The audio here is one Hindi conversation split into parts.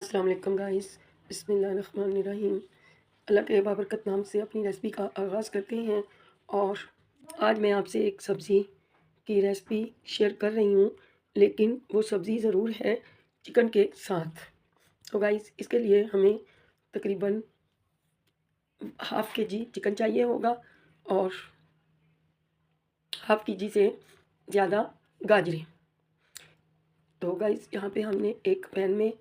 अस्सलाम वालेकुम गाइस। बिस्मिल्लाहिर्रहमानिर्रहीम। अल्लाह के बाबरकत नाम से अपनी रेसिपी का आगाज़ करते हैं। और आज मैं आपसे एक सब्ज़ी की रेसिपी शेयर कर रही हूँ, लेकिन वो सब्ज़ी ज़रूर है चिकन के साथ। तो गाइस इसके लिए हमें तकरीबन हाफ़ केजी चिकन चाहिए होगा और हाफ़ केजी से ज़्यादा गाजरें। तो गाइस यहाँ पे हमने एक पैन में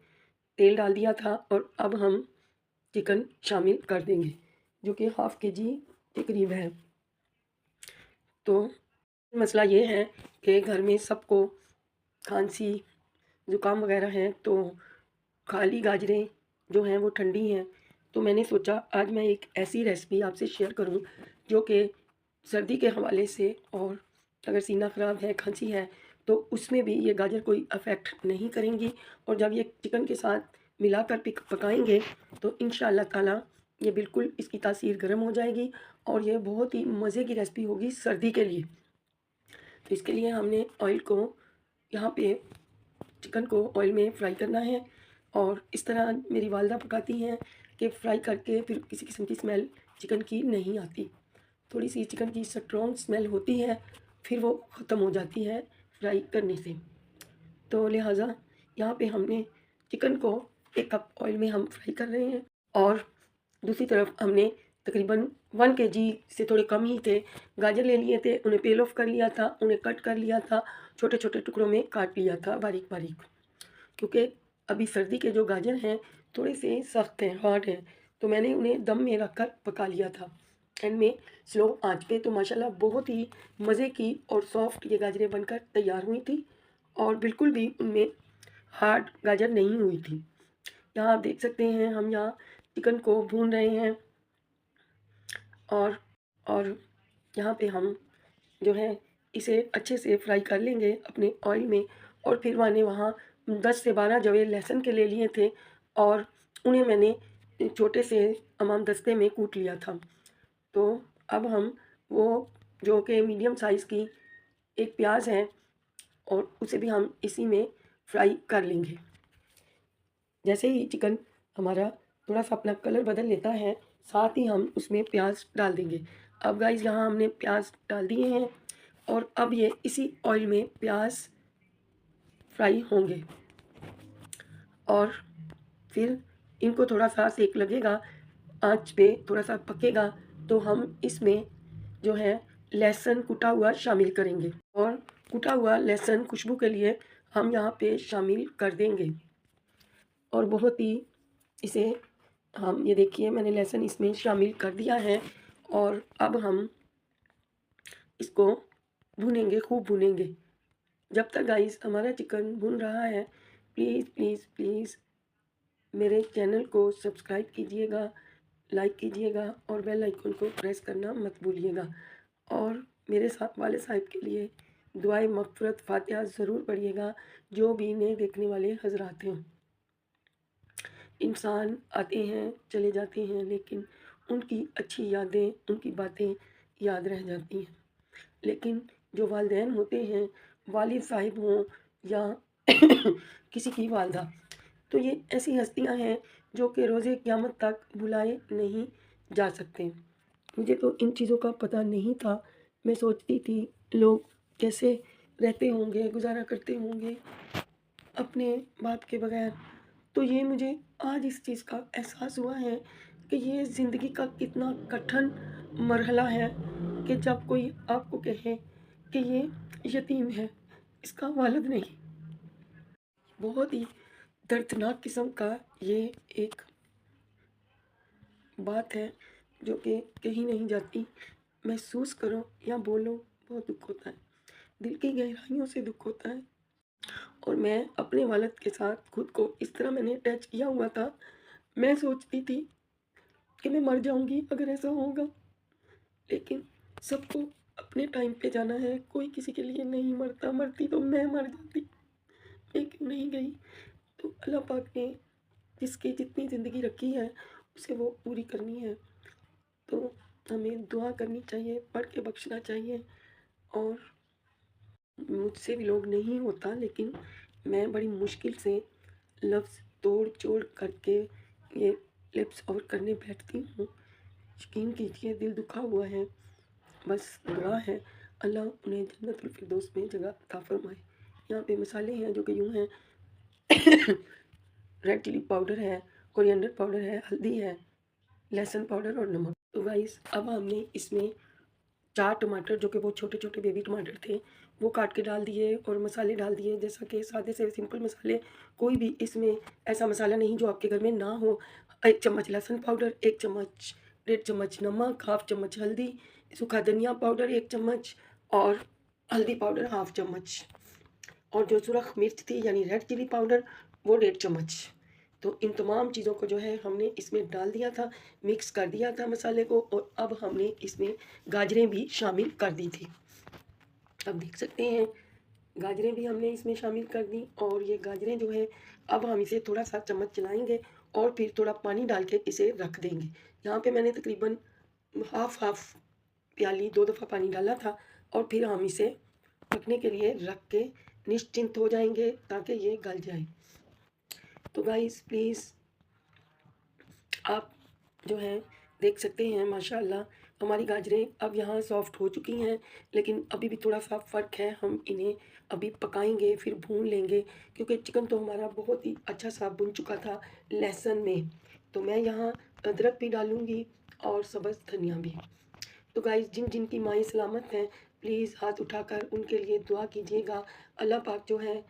तेल डाल दिया था और अब हम चिकन शामिल कर देंगे, जो कि हाफ़ केजी के करीब है। तो मसला ये है कि घर में सबको खांसी ज़ुकाम वग़ैरह है, तो खाली गाजरें जो हैं वो ठंडी हैं। तो मैंने सोचा आज मैं एक ऐसी रेसिपी आपसे शेयर करूं जो कि सर्दी के हवाले से, और अगर सीना ख़राब है, खांसी है, तो उसमें भी ये गाजर कोई अफ़ेक्ट नहीं करेंगी। और जब ये चिकन के साथ मिलाकर पकाएंगे तो इंशाअल्लाह ताला ये बिल्कुल इसकी तासीर गर्म हो जाएगी और ये बहुत ही मज़े की रेसिपी होगी सर्दी के लिए। तो इसके लिए हमने ऑयल को यहाँ पे चिकन को ऑयल में फ्राई करना है। और इस तरह मेरी वालदा पकाती हैं कि फ्राई करके फिर किसी किस्म की स्मेल चिकन की नहीं आती। थोड़ी सी चिकन की स्ट्रॉन्ग स्मेल होती है, फिर वो ख़त्म हो जाती है फ्राई करने से। तो लिहाजा यहाँ पे हमने चिकन को 1 कप ऑयल में हम फ्राई कर रहे हैं। और दूसरी तरफ हमने तकरीबन 1 केजी से थोड़े कम ही थे गाजर ले लिए थे, उन्हें पील ऑफ कर लिया था, उन्हें कट कर लिया था, छोटे छोटे टुकड़ों में काट लिया था बारीक बारीक। क्योंकि अभी सर्दी के जो गाजर हैं थोड़े से सख्त हैं, हार्ड हैं, तो मैंने उन्हें दम में रख कर पका लिया था एंड में स्लो आंच पे। तो माशाल्लाह बहुत ही मज़े की और सॉफ्ट ये गाजरें बनकर तैयार हुई थी और बिल्कुल भी उनमें हार्ड गाजर नहीं हुई थी। यहाँ आप देख सकते हैं हम यहाँ चिकन को भून रहे हैं और और यहाँ पे हम जो है इसे अच्छे से फ्राई कर लेंगे अपने ऑयल में। और फिर मैंने वहाँ 10 से 12 जवे लहसुन के ले लिए थे और उन्हें मैंने छोटे से हमाम दस्ते में कूट लिया था। तो अब हम वो जो कि मीडियम साइज़ की एक प्याज है और उसे भी हम इसी में फ्राई कर लेंगे। जैसे ही चिकन हमारा थोड़ा सा अपना कलर बदल लेता है, साथ ही हम उसमें प्याज डाल देंगे। अब गाइस यहाँ हमने प्याज डाल दिए हैं और अब ये इसी ऑयल में प्याज फ्राई होंगे और फिर इनको थोड़ा सा सेक लगेगा, आंच पे थोड़ा सा पकेगा, तो हम इसमें जो है लहसुन कुटा हुआ शामिल करेंगे। और कुटा हुआ लहसुन खुशबू के लिए हम यहाँ पे शामिल कर देंगे। और बहुत ही इसे हम ये देखिए मैंने लहसुन इसमें शामिल कर दिया है और अब हम इसको भूनेंगे, खूब भूनेंगे। जब तक गाइस हमारा चिकन भुन रहा है, प्लीज़ प्लीज़ प्लीज़ मेरे चैनल को सब्सक्राइब कीजिएगा, लाइक कीजिएगा और बेल आइकन को प्रेस करना मत भूलिएगा। और मेरे साथ वाले साहब के लिए दुआए मग़फ़िरत फ़ातिहा ज़रूर पढ़िएगा, जो भी नए देखने वाले हज़रात हैं। इंसान आते हैं चले जाते हैं, लेकिन उनकी अच्छी यादें, उनकी बातें याद रह जाती हैं। लेकिन जो वालिदैन होते हैं, वालिद साहिब हों या किसी की वालदा, तो ये ऐसी हस्तियां हैं जो कि रोज़े क़यामत तक भुलाए नहीं जा सकते। मुझे तो इन चीज़ों का पता नहीं था। मैं सोचती थी लोग कैसे रहते होंगे, गुजारा करते होंगे अपने बाप के बगैर। तो ये मुझे आज इस चीज़ का एहसास हुआ है कि ये ज़िंदगी का कितना कठिन मरहला है कि जब कोई आपको कहे कि ये यतीम है, इसका वालिद नहीं। बहुत ही दर्दनाक किस्म का ये एक बात है जो कि कहीं नहीं जाती। महसूस करो या बोलो, बहुत दुख होता है, दिल की गहराइयों से दुख होता है। और मैं अपने वालिद के साथ खुद को इस तरह मैंने अटैच किया हुआ था, मैं सोचती थी कि मैं मर जाऊंगी अगर ऐसा होगा। लेकिन सबको अपने टाइम पे जाना है, कोई किसी के लिए नहीं मरता। मरती तो मैं मर जाती, लेकिन नहीं गई। तो अल्लाह पाक ने जिसकी जितनी ज़िंदगी रखी है उसे वो पूरी करनी है। तो हमें दुआ करनी चाहिए, पढ़ के बख्शना चाहिए। और मुझसे भी लोग नहीं होता, लेकिन मैं बड़ी मुश्किल से लफ्ज़ तोड़ चोड़ करके ये लिप्स और करने बैठती हूँ। यकीन कीजिए दिल दुखा हुआ है। बस दुआ है अल्लाह उन्हें जन्नतुल फिरदौस में जगह अता फरमाए। यहाँ पे मसाले हैं जो कि यूँ हैं रेड चिली पाउडर है, कोरिएंडर पाउडर है, हल्दी है, लहसुन पाउडर और नमक। तो गाइस अब हमने इसमें 4 टमाटर जो कि वो छोटे छोटे बेबी टमाटर थे वो काट के डाल दिए और मसाले डाल दिए। जैसा कि सादे से सिंपल मसाले, कोई भी इसमें ऐसा मसाला नहीं जो आपके घर में ना हो। 1 चम्मच लहसुन पाउडर, 1 चम्मच 1.5 चम्मच नमक, हाफ चम्मच हल्दी, सूखा धनिया पाउडर 1 चम्मच और हल्दी पाउडर हाफ चम्मच, और जो सुरख मिर्च थी यानी रेड चिली पाउडर वो 1.5 चम्मच। तो इन तमाम चीज़ों को जो है हमने इसमें डाल दिया था, मिक्स कर दिया था मसाले को, और अब हमने इसमें गाजरें भी शामिल कर दी थी। अब देख सकते हैं गाजरें भी हमने इसमें शामिल कर दी, और ये गाजरें जो है अब हम इसे थोड़ा सा चम्मच चलाएंगे और फिर थोड़ा पानी डाल के इसे रख देंगे। यहाँ पे मैंने तकरीबन हाफ प्याली 2 दफ़ा पानी डाला था, और फिर हम इसे रखने के लिए रख के निश्चिंत हो जाएंगे ताकि ये गल जाए। तो गाइस प्लीज़ आप जो है देख सकते हैं माशाल्लाह हमारी गाजरें अब यहाँ सॉफ्ट हो चुकी हैं, लेकिन अभी भी थोड़ा सा फ़र्क है। हम इन्हें अभी पकाएंगे फिर भून लेंगे, क्योंकि चिकन तो हमारा बहुत ही अच्छा सा भुन चुका था लहसुन में। तो मैं यहाँ अदरक भी डालूँगी और सब्ज़ धनिया भी। तो गाइस जिन जिन की माएँ सलामत हैं प्लीज़ हाथ उठाकर उनके लिए दुआ कीजिएगा। अल्लाह पाक जो है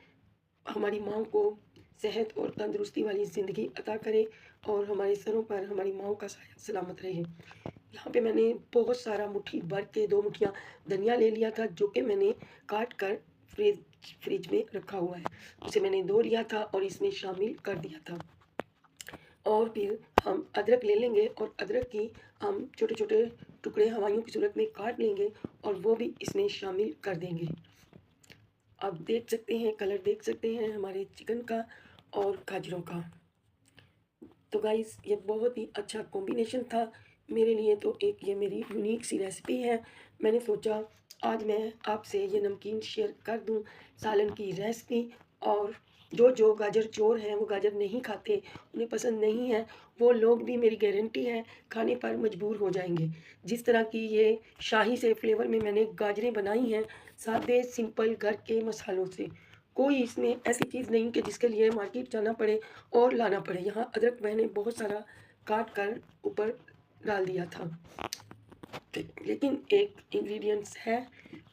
हमारी माँ को सेहत और तंदुरुस्ती वाली ज़िंदगी अता करे, और हमारे सरों पर हमारी माँओं का साया सलामत रहे। यहाँ पे मैंने बहुत सारा मुट्ठी भर के 2 मुट्ठियाँ धनिया ले लिया था, जो कि मैंने काट कर फ्रिज में रखा हुआ है। उसे मैंने धो लिया था और इसमें शामिल कर दिया था। और फिर हम अदरक ले लेंगे और अदरक की हम छोटे छोटे टुकड़े हवाइयों की सूरत में काट लेंगे और वो भी इसमें शामिल कर देंगे। आप देख सकते हैं कलर देख सकते हैं हमारे चिकन का और गाजरों का। तो गाइस ये बहुत ही अच्छा कॉम्बिनेशन था मेरे लिए। तो एक ये मेरी यूनिक सी रेसिपी है। मैंने सोचा आज मैं आपसे ये नमकीन शेयर कर दूं, सालन की रेसिपी। और जो जो गाजर चोर हैं, वो गाजर नहीं खाते, उन्हें पसंद नहीं है, वो लोग भी मेरी गारंटी है खाने पर मजबूर हो जाएंगे। जिस तरह की ये शाही से फ्लेवर में मैंने गाजरें बनाई हैं, सादे सिंपल घर के मसालों से, कोई इसमें ऐसी चीज़ नहीं कि जिसके लिए मार्केट जाना पड़े और लाना पड़े। यहाँ अदरक मैंने बहुत सारा काट कर ऊपर डाल दिया था, लेकिन एक इंग्रेडिएंट्स है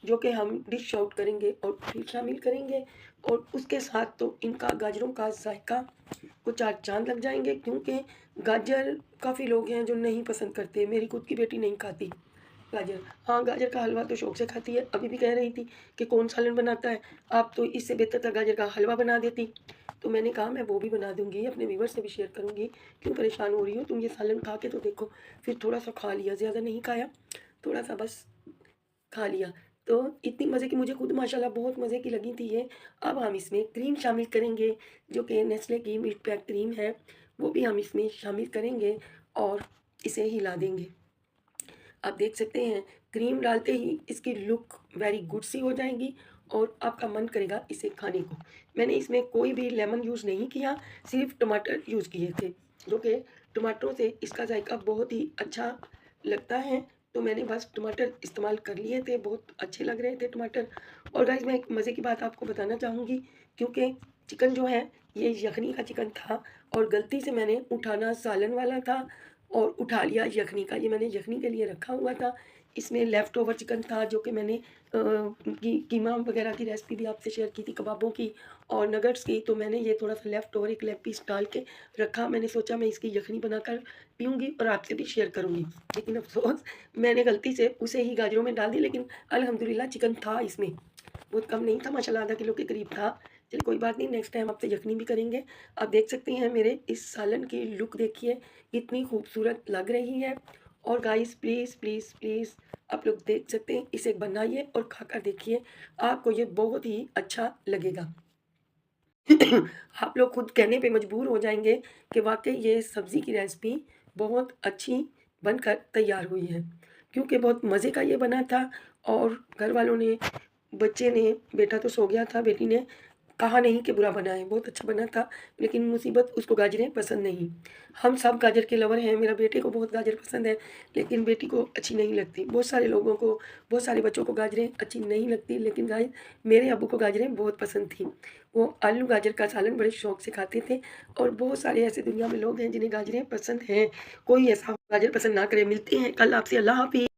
जो कि हम डिश आउट करेंगे और फिर शामिल करेंगे, और उसके साथ तो इनका गाजरों का जायका को 4 चांद लग जाएंगे। क्योंकि गाजर काफ़ी लोग हैं जो नहीं पसंद करते, मेरी खुद की बेटी नहीं खाती गाजर। हाँ, गाजर का हलवा तो शौक से खाती है, अभी भी कह रही थी कि कौन सालन बनाता है, आप तो इससे बेहतर था गाजर का हलवा बना देती। तो मैंने कहा मैं वो भी बना दूंगी, अपने व्यूवर से भी शेयर करूंगी। क्यों परेशान हो रही हो तुम, ये सालन खा के तो देखो। फिर थोड़ा सा खा लिया, ज़्यादा नहीं खाया, थोड़ा सा बस खा लिया। तो इतनी मज़े की, मुझे खुद माशाल्लाह बहुत मज़े की लगी थी ये। अब हम इसमें क्रीम शामिल करेंगे, जो कि नेस्ले की मिल्क पैक क्रीम है, वो भी हम इसमें शामिल करेंगे और इसे हिला देंगे। आप देख सकते हैं क्रीम डालते ही इसकी लुक वेरी गुड सी हो जाएगी और आपका मन करेगा इसे खाने को। मैंने इसमें कोई भी लेमन यूज़ नहीं किया, सिर्फ टमाटर यूज़ किए थे, जो कि टमाटरों से इसका जायका बहुत ही अच्छा लगता है। तो मैंने बस टमाटर इस्तेमाल कर लिए थे, बहुत अच्छे लग रहे थे टमाटर। और गाइस मैं एक मज़े की बात आपको बताना चाहूँगी, क्योंकि चिकन जो है ये यखनी का चिकन था, और गलती से मैंने उठाना सालन वाला था और उठा लिया यखनी का। ये मैंने यखनी के लिए रखा हुआ था। इसमें लेफ़्ट ओवर चिकन था, जो कि मैंने कीमा वगैरह की रेसिपी भी आपसे शेयर की थी, कबाबों की और नगट्स की। तो मैंने ये थोड़ा सा लेफ़्ट ओवर एक लेग पीस डाल के रखा। मैंने सोचा मैं इसकी यखनी बनाकर पीऊँगी और आपसे भी शेयर करूँगी, लेकिन अफ़सोस मैंने गलती से उसे ही गाजरों में डाल दी। लेकिन अल्हम्दुलिल्लाह चिकन था इसमें, बहुत कम नहीं था माशाल्लाह, आधा किलो के करीब था। चलिए कोई बात नहीं, नेक्स्ट टाइम आपसे यखनी भी करेंगे। आप देख सकते हैं मेरे इस सालन की लुक देखिए, इतनी खूबसूरत लग रही है। और गाइस प्लीज़ प्लीज़ प्लीज़ आप लोग देख सकते हैं, इसे बनाइए और खाकर देखिए, आपको ये बहुत ही अच्छा लगेगा। आप लोग खुद कहने पे मजबूर हो जाएंगे कि वाकई ये सब्ज़ी की रेसिपी बहुत अच्छी बनकर तैयार हुई है, क्योंकि बहुत मज़े का ये बना था। और घर वालों ने, बच्चे ने, बेटा तो सो गया था, बेटी ने कहा नहीं कि बुरा बना है, बहुत अच्छा बना था, लेकिन मुसीबत उसको गाजरें पसंद नहीं। हम सब गाजर के लवर हैं, मेरा बेटे को बहुत गाजर पसंद है, लेकिन बेटी को अच्छी नहीं लगती। बहुत सारे लोगों को, बहुत सारे बच्चों को गाजरें अच्छी नहीं लगती, लेकिन गाइस मेरे अब्बू को गाजरें बहुत पसंद थी। वो आलू गाजर का सालन बड़े शौक से खाते थे, और बहुत सारे ऐसे दुनिया में लोग हैं जिन्हें गाजरें पसंद हैं। कोई ऐसा गाजर पसंद ना करे। मिलते हैं कल आपसे। अल्लाह हाफ़िज़।